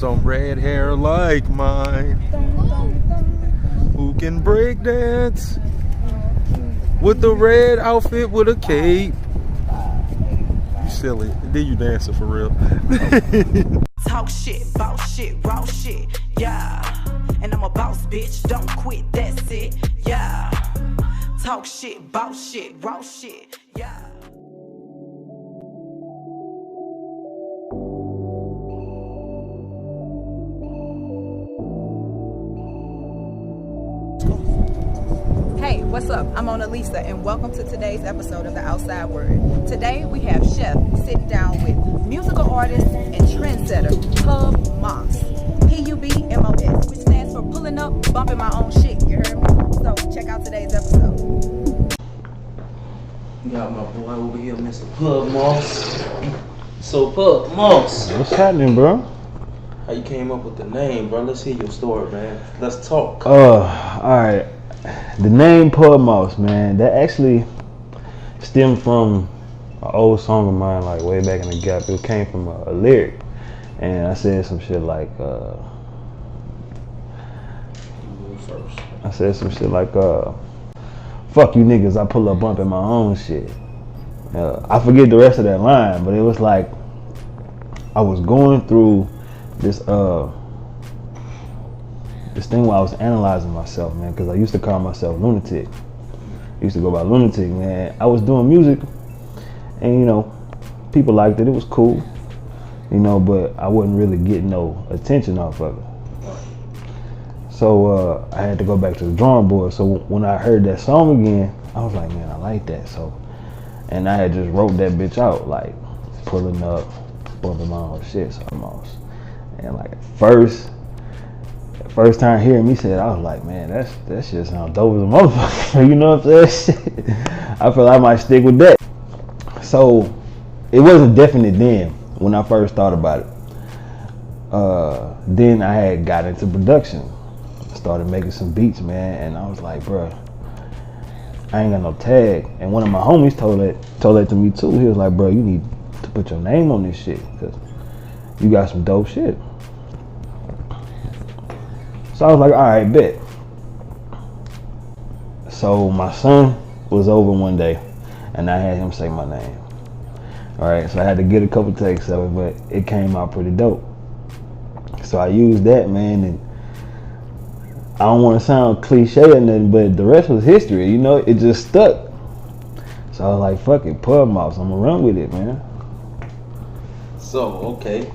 some red hair like mine. Who can break dance with the red outfit with a cape? You silly. Then you dancing for real. Talk shit, boss shit, raw shit, yeah. And I'm a boss bitch, don't quit, that's it, yeah. Talk shit, boss shit, raw shit, yeah. Hey, what's up? I'm Mona Lisa, and welcome to today's episode of The Outside Word. Today we have Chef sitting down with musical artist and trendsetter PUBMOS, PUBMOS, which stands for Pulling Up, Bumping My Own Shit. You heard me? So check out today's episode. You got my boy over here, Mr. PUBMOS. So PUBMOS, What's happening, bro? how you came up with the name, bro? Let's hear your story, man. Let's talk. Alright. The name PUBMOS, man, that actually stemmed from an old song of mine, like way back in the gap. It came from a lyric, and I said some shit like, fuck you niggas, I pull up bumping my own shit. I forget the rest of that line, but it was like, I was going through this thing where I was analyzing myself, man, because I used to call myself lunatic. I used to go by lunatic, man. I was doing music, and you know, people liked it. It was cool, you know, but I wasn't really getting no attention off of it. So I had to go back to the drawing board. So when I heard that song again, I was like, man, I like that. So, and I had just wrote that bitch out, like pulling up, bumping my own shit almost. And like first time hearing me say it, I was like, man, that shit sound dope as a motherfucker. You know what I'm saying? I feel I might stick with that. So it wasn't definite then when I first thought about it. Then I had got into production. Started making some beats, man, and I was like, bruh, I ain't got no tag. And one of my homies told that to me too. He was like, bro, you need to put your name on this shit because you got some dope shit. So I was like, all right, bet. So my son was over one day, and I had him say my name. All right, so I had to get a couple takes of it, but it came out pretty dope. So I used that, man, and I don't want to sound cliche or nothing, but the rest was history, you know? It just stuck. So I was like, fuck it, PUBMOS, I'm gonna run with it, man. So, okay.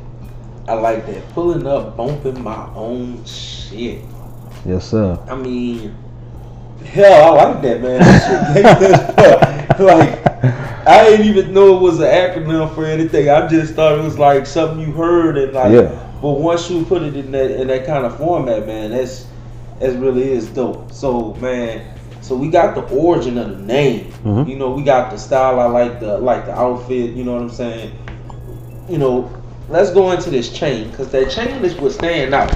I like that. Pulling up, bumping my own shit. Yes, sir. I mean, hell, I like that, man. That shit like, I didn't even know it was an acronym for anything. I just thought it was like something you heard and like. Yeah. But once you put it in that kind of format, man, that really is dope. So, man, so we got the origin of the name. Mm-hmm. You know, we got the style. I like the outfit. You know what I'm saying? You know. Let's go into this chain, because that chain is what's standing out.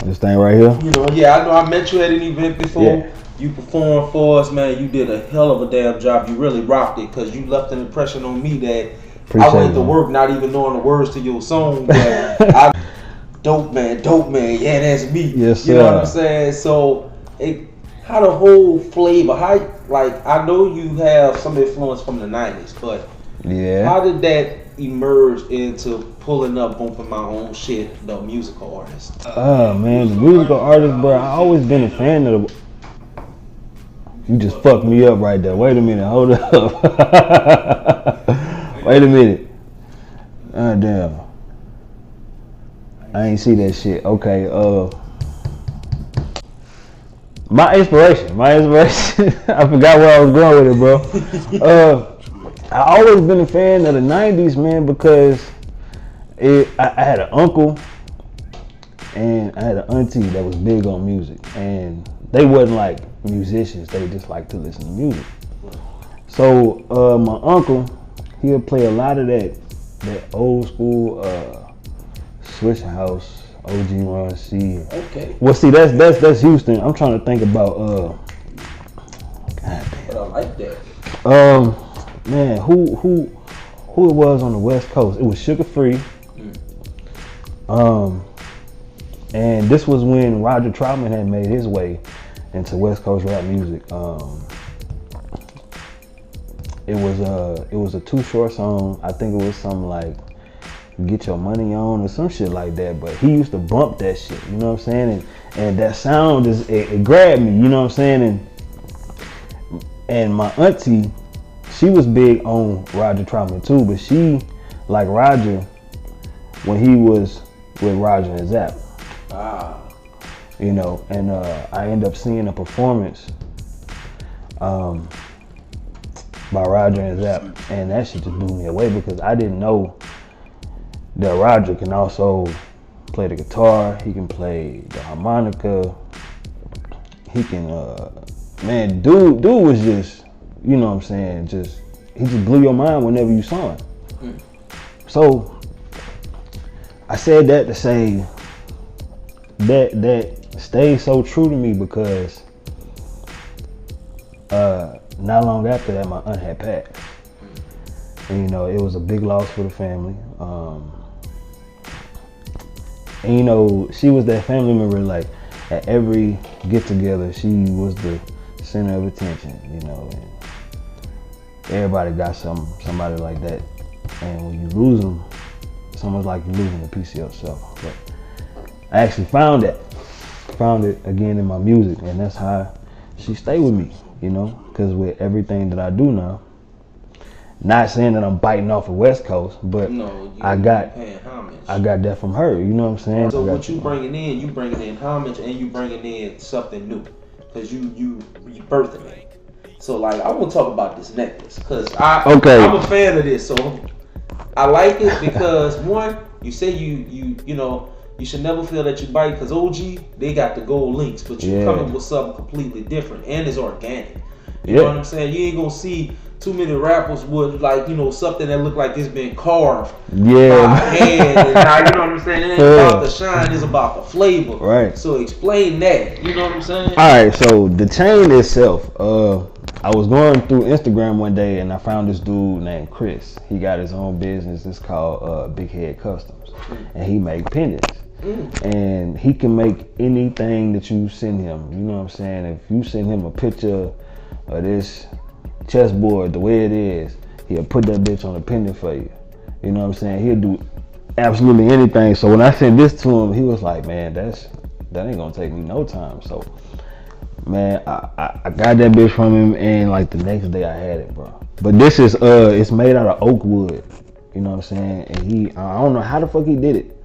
This thing right here? You know, yeah, I know I met you at an event before. Yeah. You performed for us, man. You did a hell of a damn job. You really rocked it, because you left an impression on me that I went to work not even knowing the words to your song. But dope man, yeah, that's me. Yes, sir. You know what I'm saying? So, how the whole flavor, like, I know you have some influence from the 90s, but yeah, how did that emerge into pulling up, bumping my own shit, the musical artist? Man, the musical artist, bro, I always been a fan of the... You just fucked me up right there. Wait a minute, hold up. Wait a minute. Damn. I ain't see that shit. Okay, my inspiration. I forgot where I was going with it, bro. I always been a fan of the 90s, man, because I had an uncle and I had an auntie that was big on music, and they wasn't like musicians, they just like to listen to music. So my uncle, he'll play a lot of that old school Swisher House, OG Ron C. Okay. Well, see, that's Houston. I'm trying to think about God damn. But I like that. Man, who it was on the West Coast? It was Sugar Free. And this was when Roger Troutman had made his way into West Coast rap music. It was a Too Short song. I think it was something like Get Your Money On or some shit like that. But he used to bump that shit, you know what I'm saying? And that sound it grabbed me, you know what I'm saying? And my auntie, she was big on Roger Troutman too, but she, like Roger, when he was with Roger and Zapp. You know, and I ended up seeing a performance by Roger and Zapp, and that shit just blew me away because I didn't know that Roger can also play the guitar, he can play the harmonica, he can, man, dude was just, you know what I'm saying, he just blew your mind whenever you saw him. So, I said that to say that stayed so true to me because not long after that, my aunt had passed. And, you know, it was a big loss for the family. And, you know, she was that family member, like, at every get-together, she was the center of attention, you know. And everybody got somebody like that. And when you lose them, it's almost like you're losing a piece of yourself. But I actually found it again in my music, and that's how she stayed with me, you know, because with everything that I do now, not saying that I'm biting off of West Coast, but I got that from her, you know what I'm saying? So what you bringing in homage, and you bringing in something new, because you birthing it. So like, I want to talk about this necklace, because I'm a fan of this, so I like it because one, you say you know, you should never feel that you bite, because OG, they got the gold links, but you coming with something completely different, and it's organic. You know what I'm saying? You ain't gonna see too many rappers with, like, you know, something that look like it's been carved by hand. And now, you know what I'm saying? It ain't about the shine, it's about the flavor. Right. So explain that. You know what I'm saying? Alright, so the chain itself, I was going through Instagram one day and I found this dude named Chris. He got his own business. It's called Big Head Customs. And he make pendants. And he can make anything that you send him. You know what I'm saying? If you send him a picture of this chessboard the way it is, he'll put that bitch on a pendant for you. You know what I'm saying? He'll do absolutely anything. So when I sent this to him, he was like, man, that ain't gonna take me no time. So man, I got that bitch from him, and like the next day I had it, bro. But this is it's made out of oak wood. You know what I'm saying? And I don't know how the fuck he did it.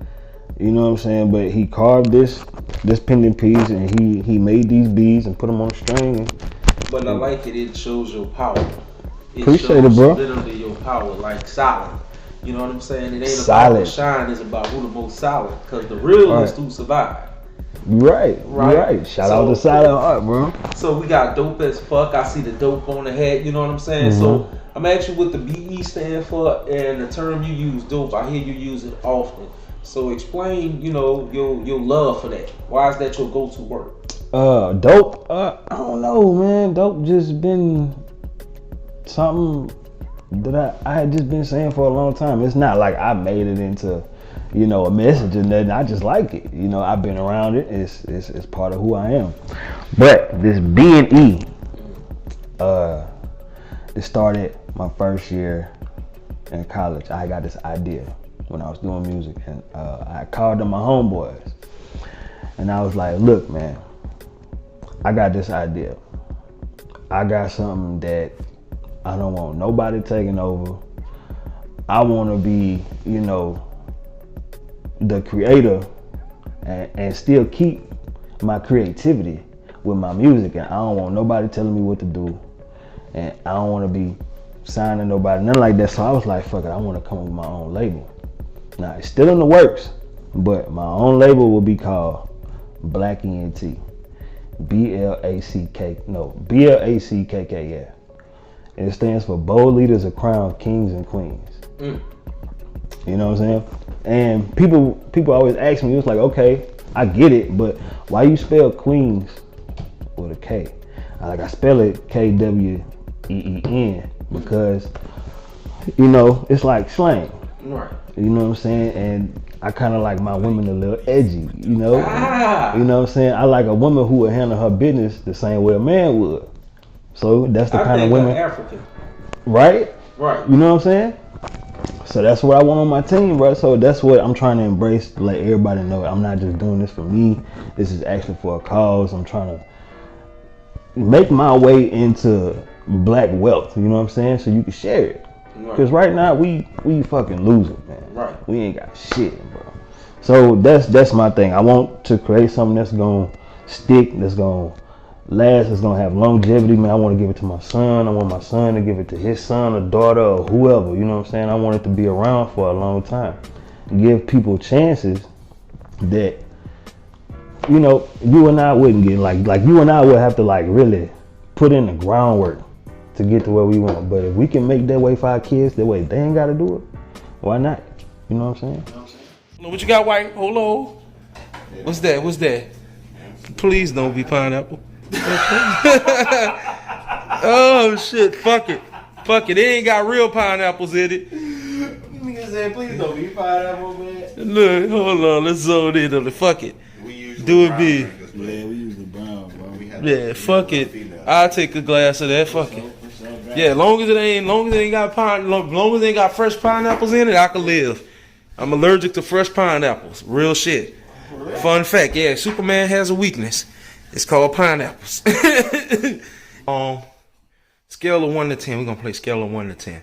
You know what I'm saying? But he carved this pendant piece, and he made these beads and put them on a string. But I like it. It shows your power. Appreciate it, bro. Literally your power, like solid. You know what I'm saying? It ain't about the shine. It's about who the most solid. Because the realness to survive. Right. Shout out to Solid Art, bro. So we got dope as fuck. I see the dope on the head. You know what I'm saying? So I'm asking what the BE stand for, and the term you use, dope. I hear you use it often. So explain, you know, your love for that. Why is that your go-to word? Dope. I don't know, man. Dope just been something that I had just been saying for a long time. It's not like I made it into, you know, a message or nothing. I just like it. You know, I've been around it. It's part of who I am. But this B&E, it started my first year in college. I got this idea when I was doing music, and I called them my homeboys, and I was like, look, man, I got this idea. I got something that I don't want nobody taking over. I want to be, you know, the creator and still keep my creativity with my music, and I don't want nobody telling me what to do, and I don't want to be signing nobody, nothing like that. So I was like, fuck it, I want to come up with my own label. Now it's still in the works, but my own label will be called Black ENT. BLACK, yeah. It stands for Bold Leaders of Crown Kings and Queens. You know what I'm saying? And people always ask me, it's like, okay, I get it, but why you spell Queens with a K? I spell it KWEEN because, you know, it's like slang. Right. You know what I'm saying? And I kind of like my women a little edgy, you know? You know what I'm saying? I like a woman who would handle her business the same way a man would. So that's the kind of women. African. Right? Right. You know what I'm saying? So that's what I want on my team, bro. So that's what I'm trying to embrace, to let everybody know I'm not just doing this for me. This is actually for a cause. I'm trying to make my way into black wealth, you know what I'm saying? So you can share it. Because right now we fucking losing, man. Right. We ain't got shit, bro. So that's my thing. I want to create something that's gonna stick, that's gonna last, that's gonna have longevity, man. I want to give it to my son. I want my son to give it to his son or daughter or whoever, you know what I'm saying? I want it to be around for a long time. Give people chances that, you know, you and I wouldn't get. Like you and I would have to like really put in the groundwork to get to where we want. But if we can make that way for our kids, that way they ain't got to do it, why not? You know what I'm saying? What you got, White? Hold on. What's that? What's that? Please don't be pineapple. Oh shit! Fuck it. Fuck it. They ain't got real pineapples in it. Nigga said, please don't be pineapple, man. Look, hold on. Let's zone in on it. Fuck it. We usually Do it brown big. drinkers, but Yeah, we use the brown, bro. we had Yeah, fuck it. I'll take a glass of that. Fuck it. Yeah, long as it ain't got fresh pineapples in it, I can live. I'm allergic to fresh pineapples. Real shit. Fun fact, yeah, Superman has a weakness. It's called pineapples. Scale of 1 to 10. We're gonna play scale of 1 to 10.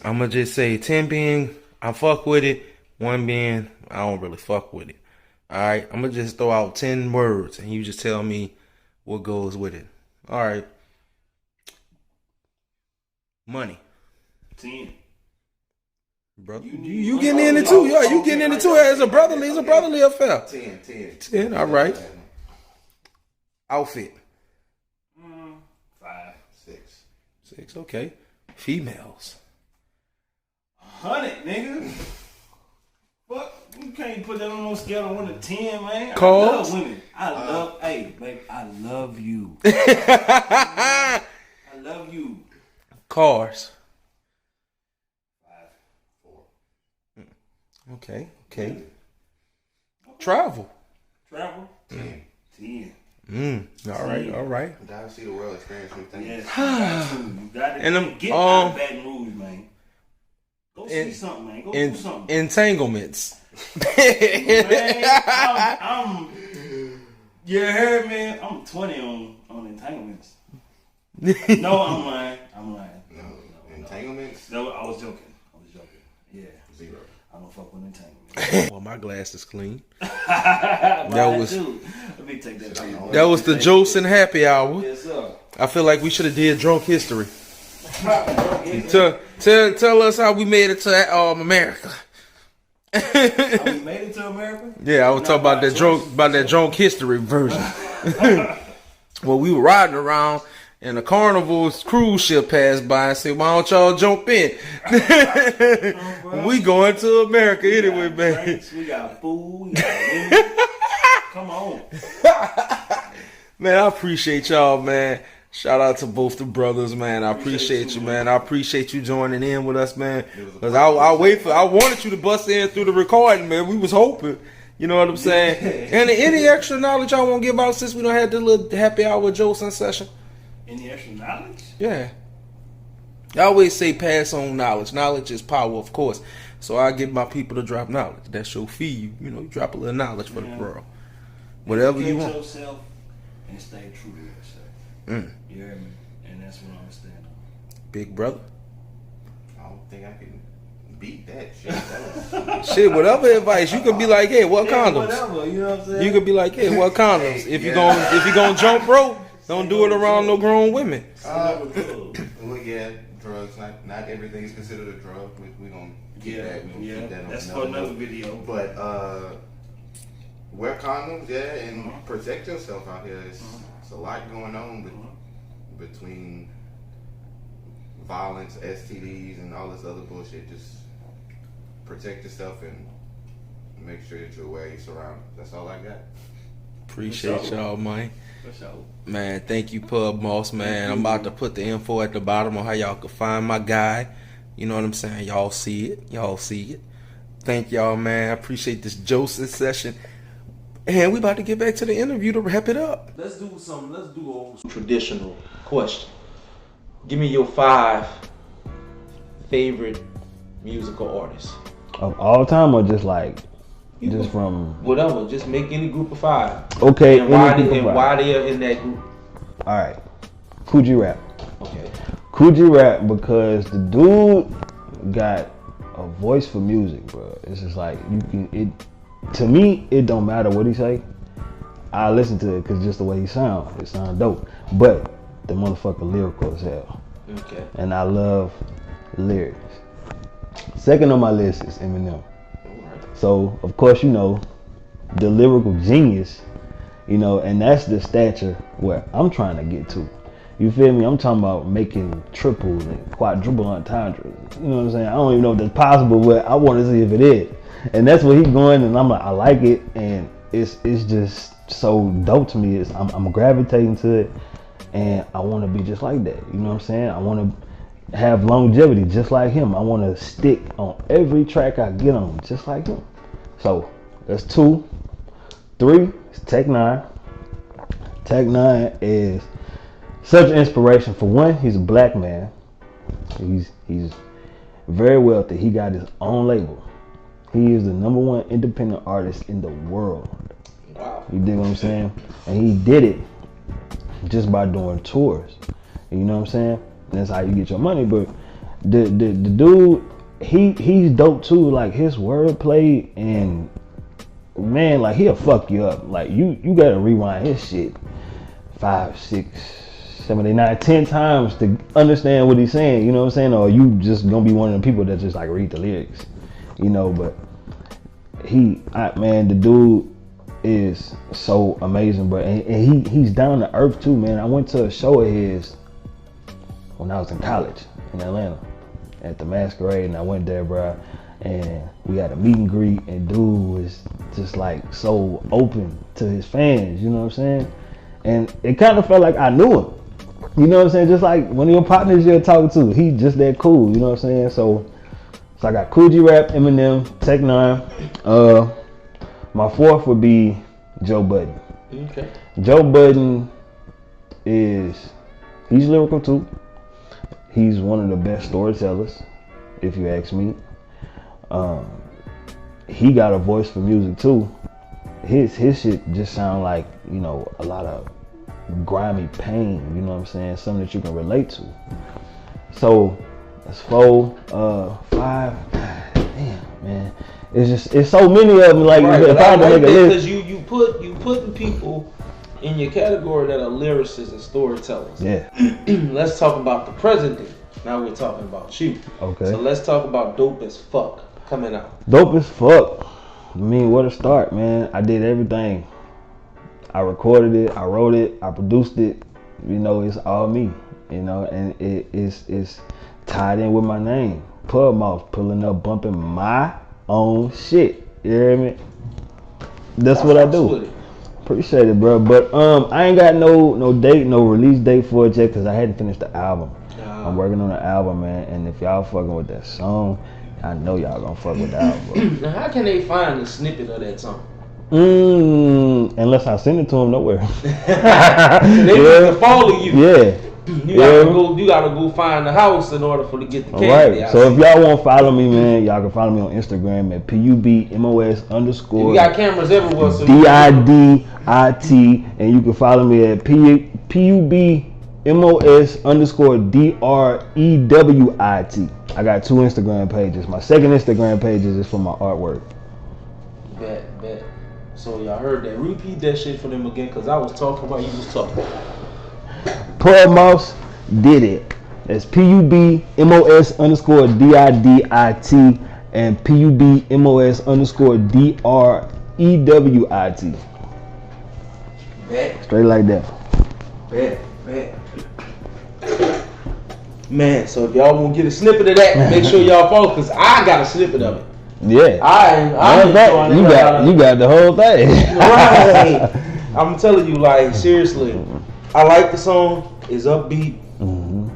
I'm gonna just say 10 being I fuck with it, 1 being I don't really fuck with it. Alright, I'm gonna just throw out 10 words and you just tell me what goes with it. Alright. Money. 10. Brother, you getting in it too? Yeah, you getting in it too as a brotherly affair. 10, all right. Outfit. 5. 6, okay. Females. 100, nigga. Fuck, you can't put that on no scale of 1 to 10, man. Cars? I love women. Hey, baby, I love you. I love you. Cars. 5, 4. Okay. Travel. 10. All right. gotta see the world, experience new things. Yes, you got to And get out of Baton Rouge, man. Go see something, man. Go do something. Entanglements. Man, you heard me? I'm 20 on entanglements. No, I'm lying. No. Entanglements? No, I was joking. Yeah. 0. I don't fuck with entanglements. Well, my glass is clean. That was- Let me take that back. That was the Jolson happy hour. Yes, sir. I feel like we should have did drunk history. Tell us how we made it to America. We made it to America? Yeah, I was talking about that drunk history version. Well, we were riding around and the Carnival's cruise ship passed by and said, "Why don't y'all jump in?" We going to America anyway, man. Drinks, we got food. We got women. Come on. Man, I appreciate y'all, man. Shout out to both the brothers, man. I appreciate you, man. I appreciate you joining in with us, man. Cause I wanted you to bust in through the recording, man. We was hoping. You know what I'm saying? And any extra knowledge y'all want to give out since we don't have the little happy hour with Jolson session? Any extra knowledge? Yeah. I always say pass on knowledge. Knowledge is power, of course. So I get my people to drop knowledge. That's your fee. You know, you drop a little knowledge for the world. Whatever you want. Yourself and stay true to yourself. You hear me? And that's what I'm standing on. Big brother. I don't think I can beat that shit. That was- Shit, whatever advice. You could be like, hey, what condoms? Whatever, you know what I'm saying? You could be like, hey, what condoms? If you gonna jump rope, don't do it around no grown women. well, yeah, drugs. Not everything is considered a drug. We're gonna keep that. We're gonna keep that on that's another for another note. video. But wear condoms, yeah, and protect yourself out here. It's a lot going on between violence, STDs, and all this other bullshit. Just protect yourself and make sure that you're aware of your surroundings. That's all I got. Appreciate y'all, man. For sure. Man, thank you, PUBMOS, man. I'm about to put the info at the bottom on how y'all can find my guy. You know what I'm saying? Y'all see it. Y'all see it. Thank y'all, man. I appreciate this Joseph session. And we about to get back to the interview to wrap it up. Let's do a traditional question. Give me your 5 favorite musical artists. Of all time or just like, from... Whatever, just make any group of 5. Okay, and why they are in that group. Alright. Coogee Rap. Okay. Coogee Rap because the dude got a voice for music, bro. It's just like, to me, it don't matter what he say. I listen to it because just the way he sound, it sound dope. But the motherfucker lyrical as hell. Okay. And I love lyrics. Second on my list is Eminem. So, of course, you know, the lyrical genius, you know, and that's the stature where I'm trying to get to. You feel me? I'm talking about making triple and quadruple entendres. You know what I'm saying? I don't even know if that's possible, but I want to see if it is. And that's where he's going, and I'm like, I like it, and it's just so dope to me. I'm gravitating to it, and I want to be just like that. You know what I'm saying? I want to have longevity just like him. I want to stick on every track I get on just like him. So that's 2. 3 is Tech 9. Tech 9 is such an inspiration. For one, he's a black man. He's very wealthy. He got his own label. He is the #1 independent artist in the world. Wow. You dig what I'm saying? And he did it just by doing tours. You know what I'm saying? And that's how you get your money. But the dude, he's dope too. Like his wordplay, and man, like he'll fuck you up. Like you gotta rewind his shit 5, 6, 7, 8, 9, 10 times to understand what he's saying. You know what I'm saying? Or you just gonna be one of the people that just like read the lyrics. You know, but man, the dude is so amazing, bro. And he's down to earth too, man. I went to a show of his when I was in college in Atlanta at the Masquerade, and I went there, bro, and we had a meet and greet, and dude was just like so open to his fans, you know what I'm saying? And it kind of felt like I knew him, you know what I'm saying? Just like one of your partners you're talking to, he just that cool, you know what I'm saying? So I got Coogee Rap, Eminem, Tech 9. My 4th would be Joe Budden. Okay. Joe Budden he's lyrical too. He's one of the best storytellers, if you ask me. He got a voice for music too. His shit just sound like, you know, a lot of grimy pain, you know what I'm saying? Something that you can relate to. So that's 4. 5. Damn, man. It's so many of them. Like, right, if I had to make a list, because you putting people in your category that are lyricists and storytellers. Yeah. Let's talk about the president. Now we're talking about you. Okay. So let's talk about Dope as Fuck coming out. Dope as Fuck. I mean, where to start, man? I did everything. I recorded it. I wrote it. I produced it. You know, it's all me. You know, and it's tied in with my name. PUBMOS, pulling up, bumping my own shit. You hear me? That's what I do. Appreciate it, bro. But I ain't got no date, no release date for it yet, because I hadn't finished the album. I'm working on the album, man. And if y'all fucking with that song, I know y'all gonna fuck with the album. Now, how can they find the snippet of that song? Unless I send it to them, nowhere. They need to follow you. Yeah. You gotta go find the house in order for to get the candy. Right. So if y'all want to follow me, man, y'all can follow me on Instagram at PUBMOS_. We got cameras everywhere. So DIDIT, and you can follow me at PUBMOS_DREWIT. I got 2 Instagram pages. My second Instagram page is for my artwork. Bet. So y'all heard that. Repeat that shit for them again, because I was talking while you was talking. PUBMOS did it. That's PUBMOS_DIDIT and PUBMOS_DREWIT. Bet. Straight like that. Bet. Man, so if y'all want to get a snippet of that, make sure y'all follow, because I got a snippet of it. Yeah. You got the whole thing. Right. I'm telling you, like, seriously, I like the song. It's upbeat. Mm-hmm.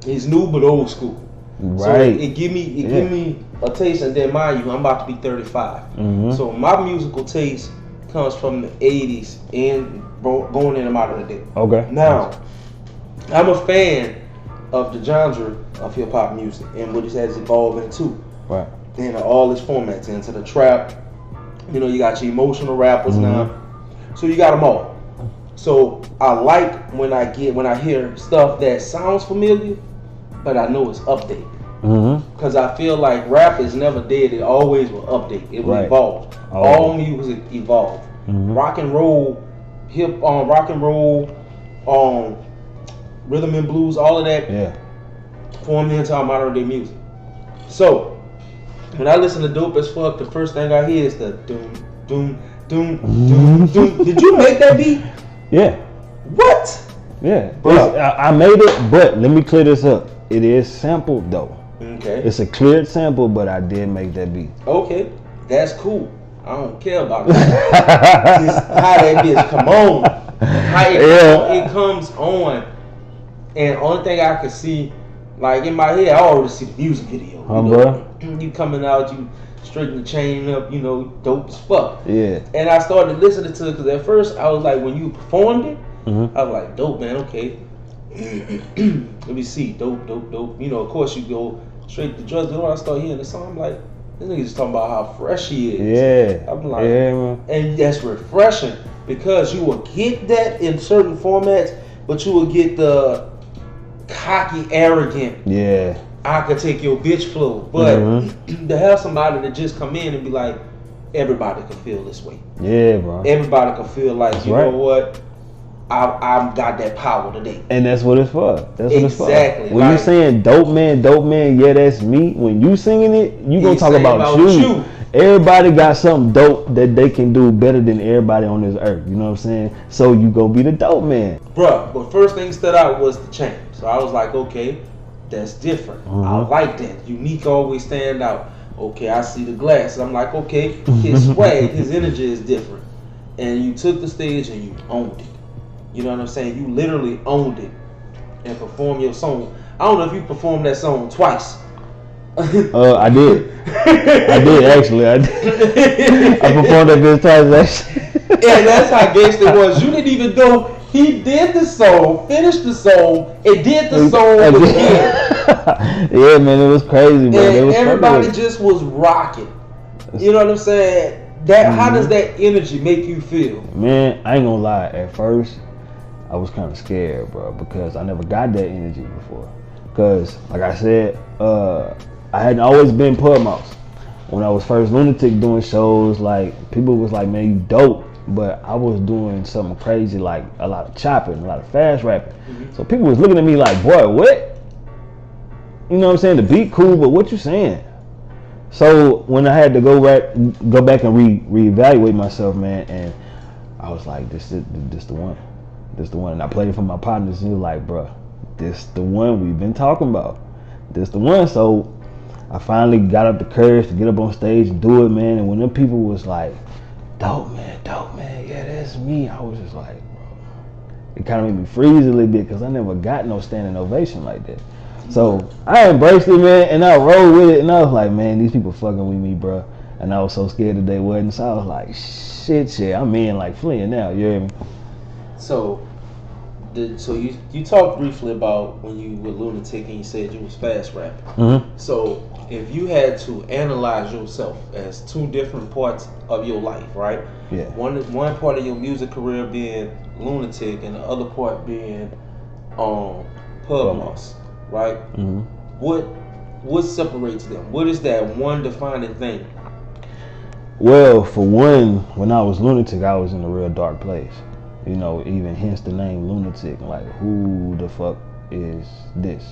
It's new but old school. Right. So it give me a taste, and then mind you, I'm about to be 35. Mm-hmm. So my musical taste comes from the 80s and going in and out of the day. Okay. Now, I'm a fan of the genre of hip hop music and what it has evolved into. Right. And all its formats, into the trap. You know, you got your emotional rappers now. So you got them all. So I like when I hear stuff that sounds familiar, but I know it's updated. Because I feel like rap is never dead. It always will update. It will evolve. All music evolve. Rock and roll, rhythm and blues, all of that formed into our modern day music. So when I listen to Dope as Fuck, the first thing I hear is the doom, doom, doom, doom, doom. Did you make that beat? Yeah. What? Yeah. I made it, but let me clear this up. It is sampled though. Okay. It's a cleared sample, but I did make that beat. Okay. That's cool. I don't care about that. Just how that bitch come on. How it comes on. And only thing I can see, like in my head, I already see the music video. You coming out, you straighten the chain up, you know, dope as fuck. Yeah. And I started listening to it because at first I was like, when you performed it, I was like, dope, man, okay. Let me see, dope. You know, of course you go straight to drugs. And when I start hearing the song, I'm like, this nigga just talking about how fresh he is. Yeah. I'm like, and that's refreshing because you will get that in certain formats, but you will get the cocky, arrogant. Yeah. I could take your bitch flow, but to have somebody to just come in and be like, everybody can feel this way. Yeah, bro. Everybody can feel like, you know what? I got that power today. And that's what it's for. That's what it's for. Exactly. When you saying dope man, yeah, that's me. When you singing it, you gonna talk about you. Everybody got something dope that they can do better than everybody on this earth. You know what I'm saying? So you gonna be the dope man. Bruh, but first thing stood out was the chain. So I was like, okay, that's different. I like that. Unique always stand out. Okay, I see the glasses. I'm like, okay, his swag, his energy is different. And you took the stage and you owned it. You know what I'm saying? You literally owned it and performed your song. I don't know if you performed that song twice. I did. I did actually. I performed that bitch twice actually. Yeah, that's how gangsta it was. You didn't even know he did the song, finished the song, and did the song again. Yeah, man, it was crazy, man. And everybody just was rocking. You know what I'm saying? That how does that energy make you feel? Man, I ain't gonna lie. At first, I was kind of scared, bro, because I never got that energy before. Because, like I said, I hadn't always been PUBMOS. When I was first Lunatic doing shows, like, people was like, man, you dope. But I was doing something crazy, like a lot of chopping, a lot of fast rapping. So people was looking at me like, boy, what? You know what I'm saying? The beat cool, but what you saying? So when I had to go back and reevaluate myself, man, and I was like, this the one. This the one. And I played it for my partners, and he was like, bro, this the one we've been talking about. This the one. So I finally got up the courage to get up on stage and do it, man. And when them people was like, dope, man, yeah, that's me, I was just like, bro. It kind of made me freeze a little bit because I never got no standing ovation like that. So I embraced it, man, and I rolled with it, and I was like, man, these people fucking with me, bro. And I was so scared that they wasn't, so I was like, shit, I'm in like fleeing now, you hear me? So you talked briefly about when you were Lunatic and you said you was fast rapping. So if you had to analyze yourself as two different parts of your life, right? Yeah. One part of your music career being Lunatic and the other part being PUBMOS, right? What separates them? What is that one defining thing? Well, for one, when I was Lunatic, I was in a real dark place. You know, even hence the name Lunatic. Like, who the fuck is this?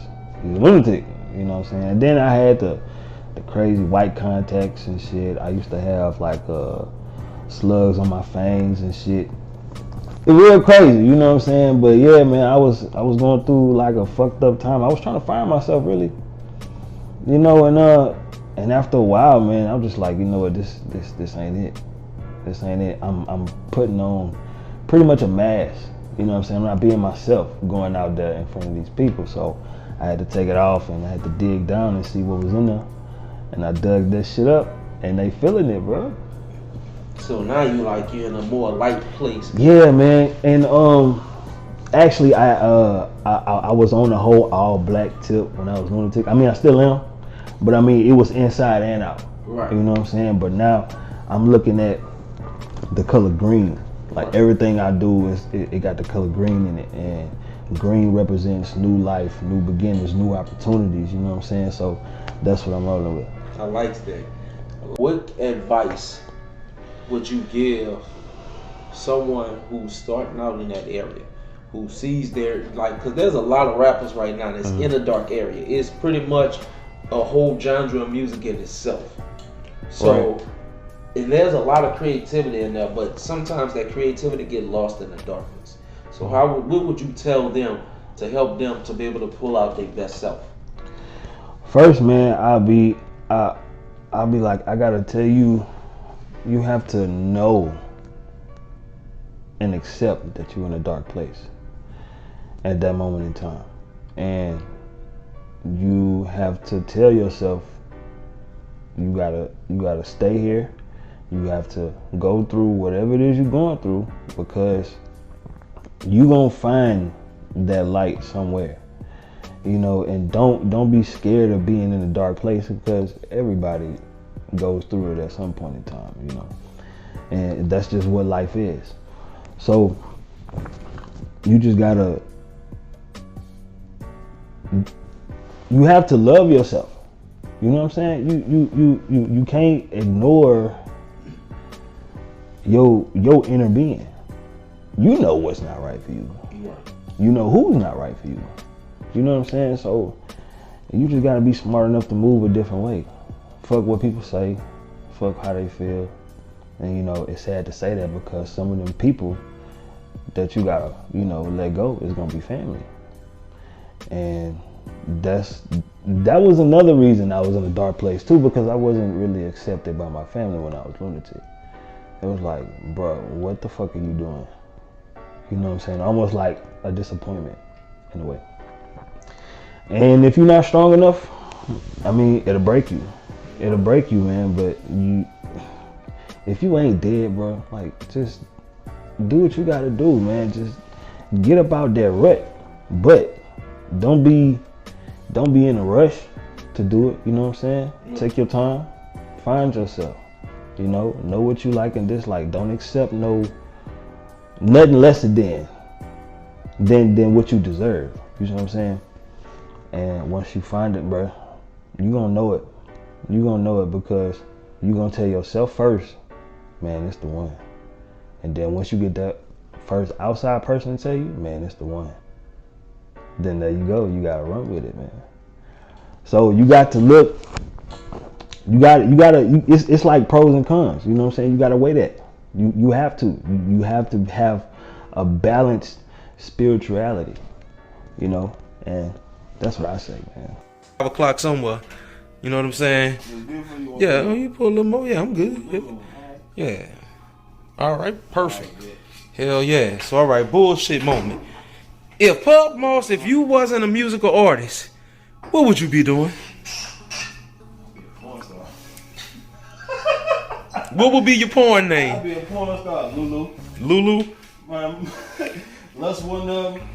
He's a lunatic, you know what I'm saying? And then I had the crazy white contacts and shit. I used to have like slugs on my fangs and shit. It was real crazy, you know what I'm saying? But yeah, man, I was going through like a fucked up time. I was trying to find myself, really. You know, and after a while, man, I'm just like, you know what, this ain't it. This ain't it. I'm putting on pretty much a mask. You know what I'm saying? I'm not being myself going out there in front of these people. So I had to take it off and I had to dig down and see what was in there. And I dug that shit up and they feeling it, bro. So now you're in a more light place. Yeah, man. And actually I was on the whole all black tip when I was lunatic. I mean I still am, but I mean it was inside and out. Right. You know what I'm saying? But now I'm looking at the color green. Like everything I do it got the color green in it, and green represents new life, new beginnings, new opportunities, you know what I'm saying? So that's what I'm rolling with. I like that. What advice would you give someone who's starting out in that area, who sees because there's a lot of rappers right now that's in a dark area. It's pretty much a whole genre of music in itself. So, right. And there's a lot of creativity in there, but sometimes that creativity get lost in the darkness. So what would you tell them to help them to be able to pull out their best self? First, man, I'll be like, I gotta tell you, you have to know and accept that you're in a dark place at that moment in time. And you have to tell yourself, you gotta stay here. You have to go through whatever it is you're going through, because you're gonna find that light somewhere. You know, and don't be scared of being in a dark place, because everybody goes through it at some point in time, you know. And that's just what life is. So you just gotta, you have to love yourself. You know what I'm saying? You can't ignore your inner being. You know what's not right for you. You know who's not right for you. You know what I'm saying? So you just gotta be smart enough to move a different way. Fuck what people say. Fuck how they feel. And you know, it's sad to say that, because some of them people that you gotta, you know, let go is gonna be family. And that was another reason I was in a dark place too, because I wasn't really accepted by my family when I was lunatic. It was like, bro, what the fuck are you doing? You know what I'm saying? Almost like a disappointment in a way. And if you're not strong enough, I mean, it'll break you. It'll break you, man. But if you ain't dead, bro, like, just do what you gotta do, man. Just get up out that rut. But don't be in a rush to do it. You know what I'm saying? Take your time. Find yourself. You know what you like and dislike. Don't accept nothing less than what you deserve. You know what I'm saying? And once you find it, bro, you gonna know it. You gonna know it, because you gonna tell yourself first, man, it's the one. And then once you get that first outside person to tell you, man, it's the one, then there you go. You gotta run with it, man. So you got to look. It's like pros and cons. You know what I'm saying? You gotta weigh that. You have to. You have to have a balanced spirituality. You know, and that's what I say, man. 5 o'clock somewhere. You know what I'm saying? Yeah, you put a little more. Yeah, I'm good. Yeah. All right, perfect. Hell yeah. So, all right, bullshit moment. If PUBMOS, if you wasn't a musical artist, what would you be doing? What would be your porn name? I'd be a porn star, Lulu. Lulu? Lust one of them.